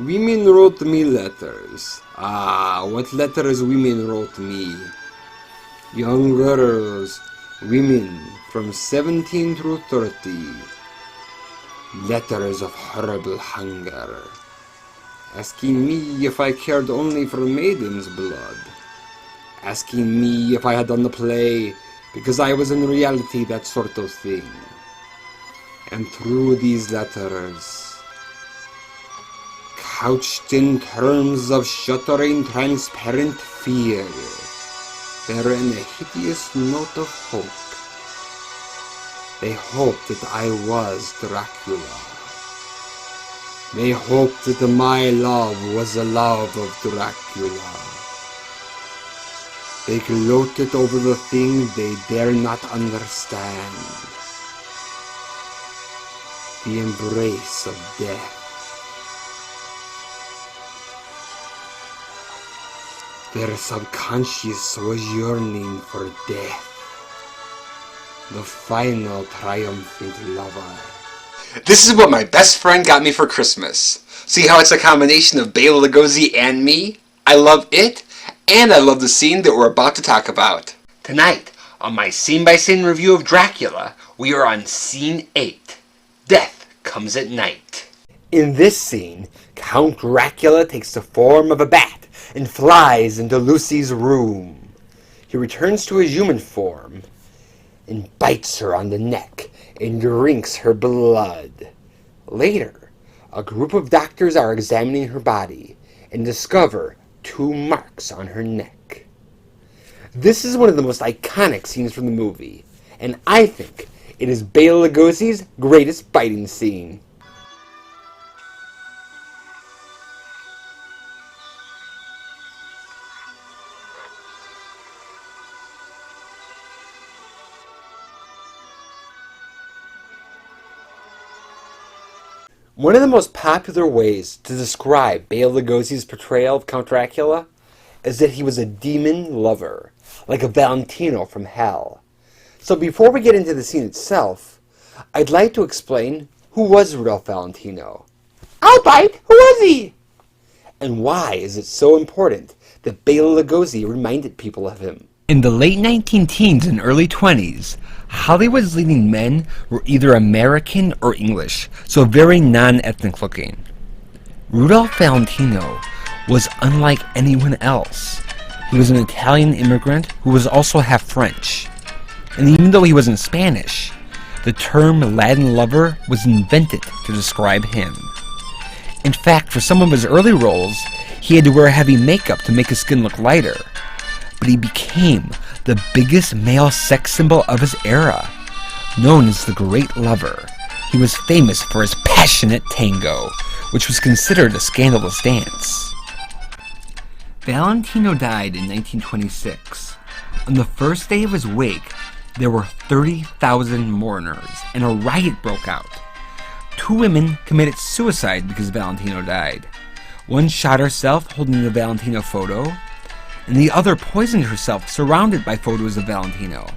Women wrote me letters. Ah, what letters women wrote me. Young girls, women from 17 through 30. Letters of horrible hunger, asking me if I cared only for maiden's blood, asking me if I had done the play because I was in reality that sort of thing. And through these letters, couched in terms of shuddering transparent fear, bearing a hideous note of hope. They hoped that I was Dracula. They hoped that my love was the love of Dracula. They gloated over the thing they dare not understand. The embrace of death. Their subconscious was yearning for death. The final triumphant lover. This is what my best friend got me for Christmas. See how it's a combination of Bela Lugosi and me? I love it, and I love the scene that we're about to talk about. Tonight, on my scene-by-scene review of Dracula, we are on Scene 8. Death Comes at Night. In this scene, Count Dracula takes the form of a bat and flies into Lucy's room. He returns to his human form and bites her on the neck and drinks her blood. Later, a group of doctors are examining her body and discover 2 marks on her neck. This is one of the most iconic scenes from the movie, and I think it is Bela Lugosi's greatest fighting scene. One of the most popular ways to describe Bela Lugosi's portrayal of Count Dracula is that he was a demon lover, like a Valentino from hell. So before we get into the scene itself, I'd like to explain who was Rudolph Valentino. I'll bite! Who was he? And why is it so important that Bela Lugosi reminded people of him? In the late 19-teens and early 20s, Hollywood's leading men were either American or English, so very non-ethnic looking. Rudolph Valentino was unlike anyone else. He was an Italian immigrant who was also half French. And even though he wasn't Spanish, the term Latin lover was invented to describe him. In fact, for some of his early roles, he had to wear heavy makeup to make his skin look lighter. But he became the biggest male sex symbol of his era. Known as the Great Lover, he was famous for his passionate tango, which was considered a scandalous dance. Valentino died in 1926. On the first day of his wake, there were 30,000 mourners, and a riot broke out. 2 women committed suicide because Valentino died. One shot herself holding the Valentino photo, and the other poisoned herself surrounded by photos of Valentino.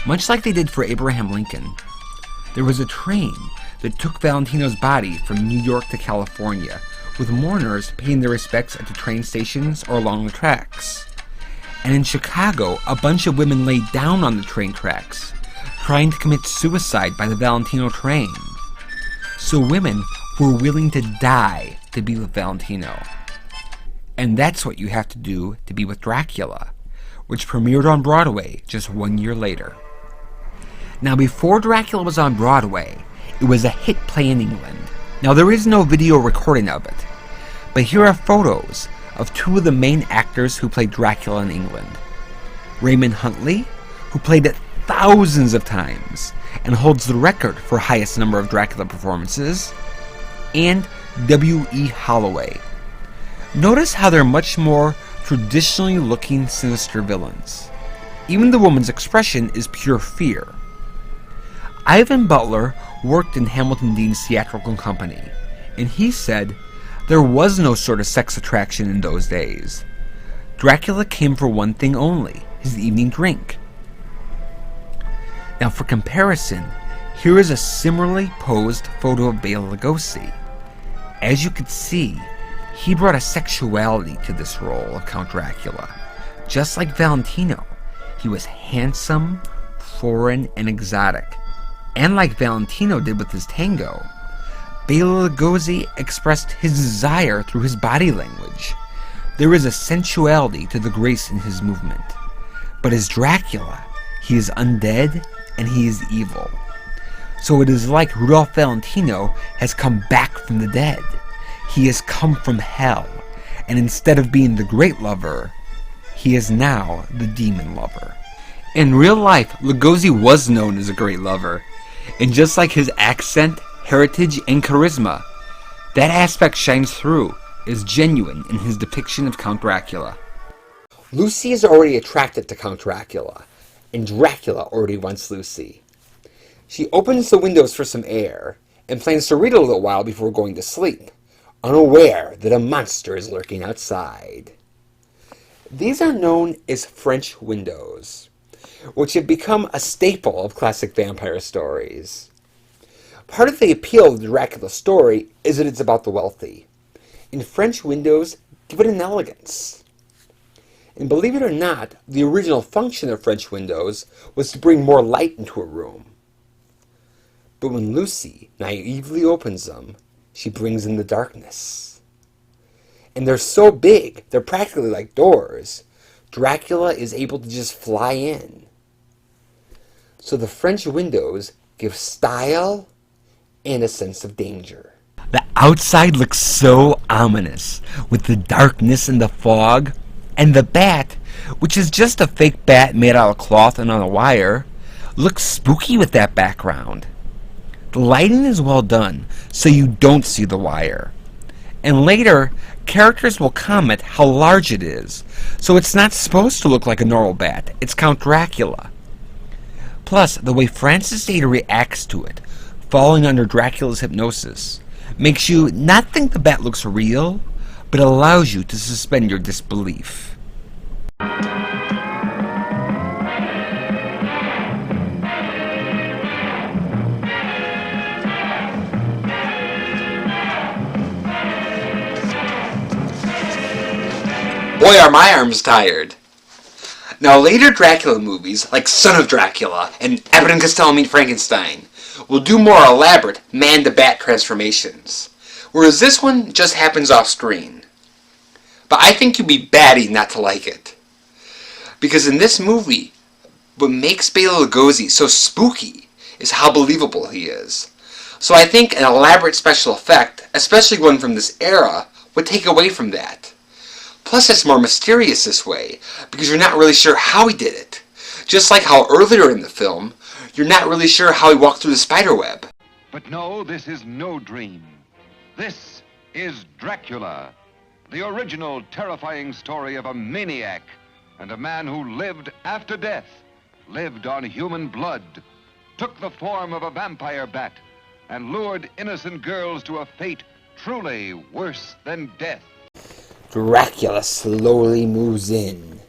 Much like they did for Abraham Lincoln, there was a train that took Valentino's body from New York to California, with mourners paying their respects at the train stations or along the tracks. And in Chicago, a bunch of women laid down on the train tracks, trying to commit suicide by the Valentino train. So women were willing to die to be with Valentino. And that's what you have to do to be with Dracula, which premiered on Broadway just 1 year later. Now, before Dracula was on Broadway, it was a hit play in England. Now, there is no video recording of it, but here are photos of 2 of the main actors who played Dracula in England. Raymond Huntley, who played it thousands of times and holds the record for highest number of Dracula performances, and W.E. Holloway. Notice how they're much more traditionally looking sinister villains. Even the woman's expression is pure fear. Ivan Butler worked in Hamilton Dean's theatrical company, and he said there was no sort of sex attraction in those days. Dracula came for one thing only, his evening drink. Now for comparison, here is a similarly posed photo of Bela Lugosi. As you could see, he brought a sexuality to this role of Count Dracula. Just like Valentino, he was handsome, foreign, and exotic. And like Valentino did with his tango, Bela Lugosi expressed his desire through his body language. There is a sensuality to the grace in his movement. But as Dracula, he is undead and he is evil. So it is like Rudolph Valentino has come back from the dead. He has come from hell, and instead of being the great lover, he is now the demon lover. In real life, Lugosi was known as a great lover, and just like his accent, heritage, and charisma, that aspect shines through, is genuine in his depiction of Count Dracula. Lucy is already attracted to Count Dracula, and Dracula already wants Lucy. She opens the windows for some air, and plans to read a little while before going to sleep, unaware that a monster is lurking outside. These are known as French windows, which have become a staple of classic vampire stories. Part of the appeal of the Dracula story is that it's about the wealthy, and French windows give it an elegance. And believe it or not, the original function of French windows was to bring more light into a room. But when Lucy naively opens them, she brings in the darkness. And they're so big, they're practically like doors. Dracula is able to just fly in. So the French windows give style and a sense of danger. The outside looks so ominous, with the darkness and the fog, and the bat, which is just a fake bat made out of cloth and on a wire, looks spooky with that background. The lighting is well done, so you don't see the wire. And later, characters will comment how large it is, so it's not supposed to look like a normal bat, it's Count Dracula. Plus, the way Francis Ada reacts to it, falling under Dracula's hypnosis, makes you not think the bat looks real, but allows you to suspend your disbelief. Boy, are my arms tired. Now, later Dracula movies, like Son of Dracula and Abbott and Costello Meet Frankenstein, will do more elaborate man-to-bat transformations, whereas this one just happens off-screen. But I think you'd be batty not to like it. Because in this movie, what makes Bela Lugosi so spooky is how believable he is. So I think an elaborate special effect, especially one from this era, would take away from that. Plus, it's more mysterious this way, because you're not really sure how he did it. Just like how earlier in the film, you're not really sure how he walked through the spiderweb. But no, this is no dream. This is Dracula, the original terrifying story of a maniac and a man who lived after death, lived on human blood, took the form of a vampire bat, and lured innocent girls to a fate truly worse than death. Dracula slowly moves in.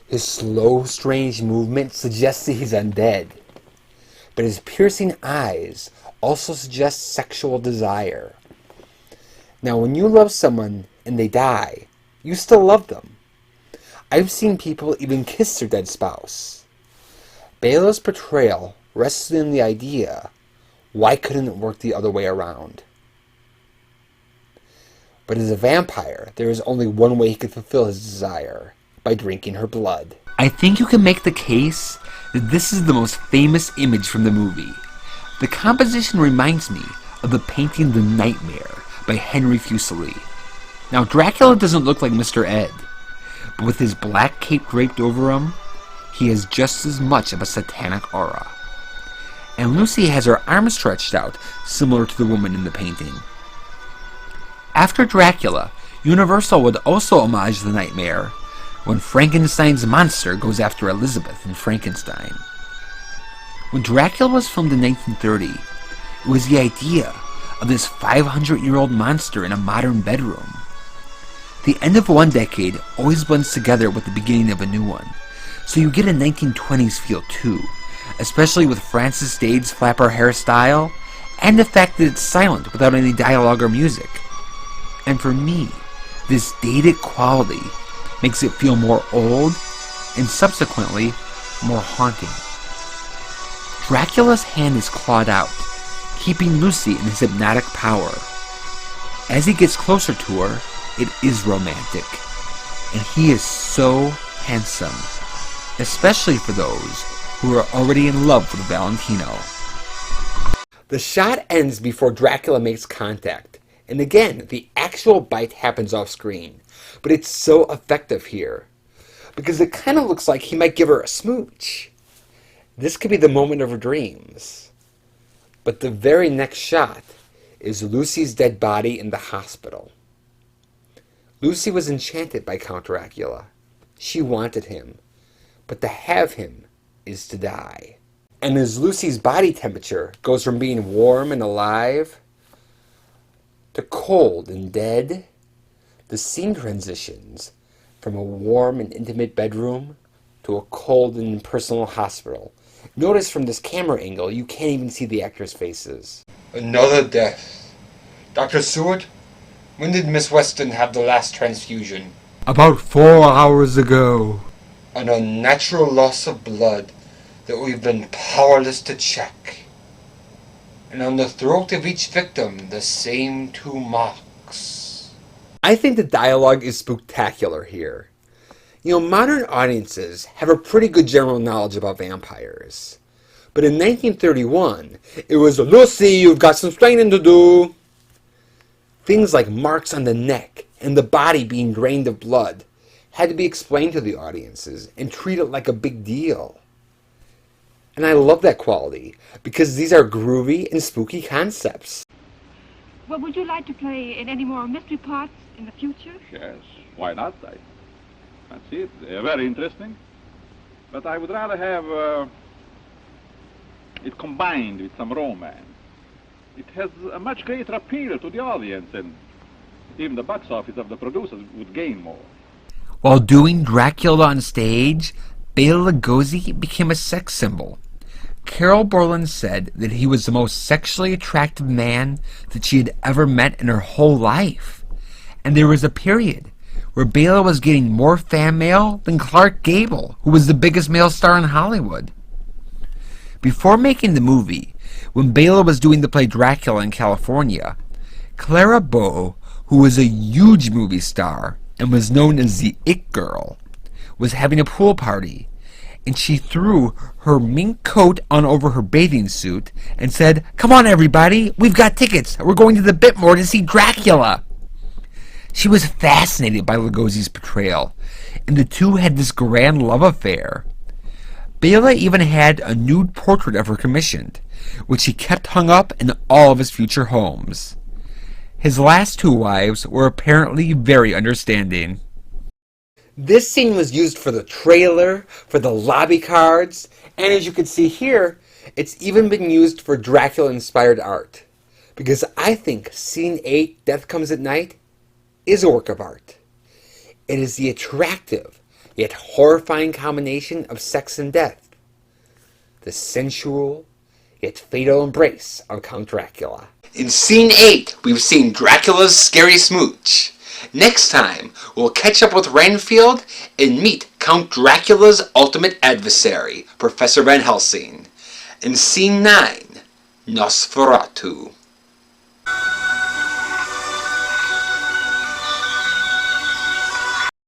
His slow, strange movement suggests that he's undead, but his piercing eyes also suggest sexual desire. Now, when you love someone and they die, you still love them. I've seen people even kiss their dead spouse. Bela's portrayal rests in the idea, why couldn't it work the other way around? But as a vampire, there is only one way he could fulfill his desire, by drinking her blood. I think you can make the case that this is the most famous image from the movie. The composition reminds me of the painting The Nightmare by Henry Fuseli. Now, Dracula doesn't look like Mr. Ed, but with his black cape draped over him, he has just as much of a satanic aura. And Lucy has her arms stretched out, similar to the woman in the painting. After Dracula, Universal would also homage The Nightmare when Frankenstein's monster goes after Elizabeth in Frankenstein. When Dracula was filmed in 1930, it was the idea of this 500-year-old monster in a modern bedroom. The end of one decade always blends together with the beginning of a new one, so you get a 1920s feel too, especially with Frances Dade's flapper hairstyle and the fact that it's silent without any dialogue or music. And for me, this dated quality makes it feel more old and subsequently more haunting. Dracula's hand is clawed out, keeping Lucy in his hypnotic power. As he gets closer to her, it is romantic, and he is so handsome, especially for those who are already in love with Valentino. The shot ends before Dracula makes contact, and again, the actual bite happens off screen, but it's so effective here, because it kind of looks like he might give her a smooch. This could be the moment of her dreams. But the very next shot is Lucy's dead body in the hospital. Lucy was enchanted by Count Dracula. She wanted him, but to have him is to die. And as Lucy's body temperature goes from being warm and alive to cold and dead, the scene transitions from a warm and intimate bedroom to a cold and impersonal hospital. Notice from this camera angle, you can't even see the actors' faces. Another death. Dr. Seward, when did Miss Weston have the last transfusion? About 4 hours ago. An unnatural loss of blood that we've been powerless to check. And on the throat of each victim, the same 2 marks. I think the dialogue is spectacular here. You know, modern audiences have a pretty good general knowledge about vampires. But in 1931, it was, Lucy, you've got some straining to do. Things like marks on the neck and the body being drained of blood had to be explained to the audiences and treated like a big deal. And I love that quality, because these are groovy and spooky concepts. Well, would you like to play in any more mystery parts in the future? Yes, why not? I see it. Very interesting. But I would rather have it combined with some romance. It has a much greater appeal to the audience, and even the box office of the producers would gain more. While doing Dracula on stage, Bela Lugosi became a sex symbol. Carol Borland said that he was the most sexually attractive man that she had ever met in her whole life. And there was a period where Bela was getting more fan mail than Clark Gable, who was the biggest male star in Hollywood. Before making the movie, when Bela was doing the play Dracula in California, Clara Bow, who was a huge movie star and was known as the It Girl, was having a pool party, and she threw her mink coat on over her bathing suit and said, "Come on everybody, we've got tickets, we're going to the Bitmore to see Dracula." She was fascinated by Lugosi's portrayal, and the two had this grand love affair. Bela even had a nude portrait of her commissioned, which he kept hung up in all of his future homes. His last 2 wives were apparently very understanding. This scene was used for the trailer, for the lobby cards, and as you can see here, it's even been used for Dracula-inspired art. Because I think Scene 8, Death Comes at Night, is a work of art. It is the attractive, yet horrifying combination of sex and death. The sensual, yet fatal embrace of Count Dracula. In Scene 8, we've seen Dracula's scary smooch. Next time, we'll catch up with Renfield and meet Count Dracula's ultimate adversary, Professor Van Helsing. In Scene 9, Nosferatu.